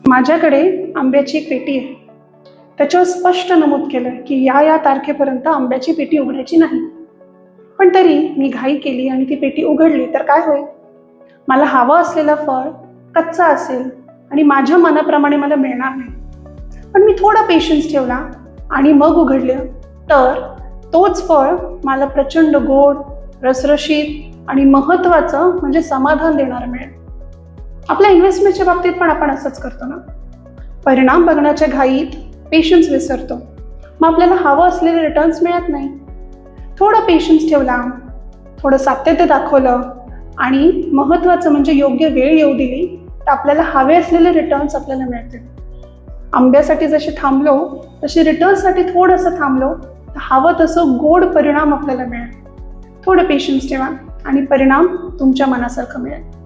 माझ्याकडे आंब्याची एक पेटी आहे. त्याच्यावर स्पष्ट नमूद केलंय की या तारखेपर्यंत आंब्याची पेटी उघडायची नाही. पण तरी मी घाई केली आणि ती पेटी उघडली तर काय होईल? मला हवं असलेलं फळ कच्चा असेल आणि माझ्या मनाप्रमाणे मला मिळणार नाही. पण मी थोडा पेशन्स ठेवला आणि मग उघडलं तर तोच फळ मला प्रचंड गोड, रसरशीत आणि महत्त्वाचं म्हणजे समाधान देणारं मिळेल. आपल्या इन्व्हेस्टमेंटच्या बाबतीत पण आपण असंच करतो ना. परिणाम बघण्याच्या घाईत पेशन्स विसरतो. मग आपल्याला हवं असलेले रिटर्न्स मिळत नाही. थोडं पेशन्स ठेवला, थोडं सातत्य दाखवलं आणि महत्त्वाचं म्हणजे योग्य वेळ येऊ दिली तर आपल्याला हवे असलेले रिटर्न्स आपल्याला मिळतील. आंब्यासाठी जसे थांबलो तसे रिटर्न्ससाठी थोडंसं थांबलो तर हवं तसं गोड परिणाम आपल्याला मिळेल. थोडं पेशन्स ठेवा आणि परिणाम तुमच्या मनासारखं मिळेल.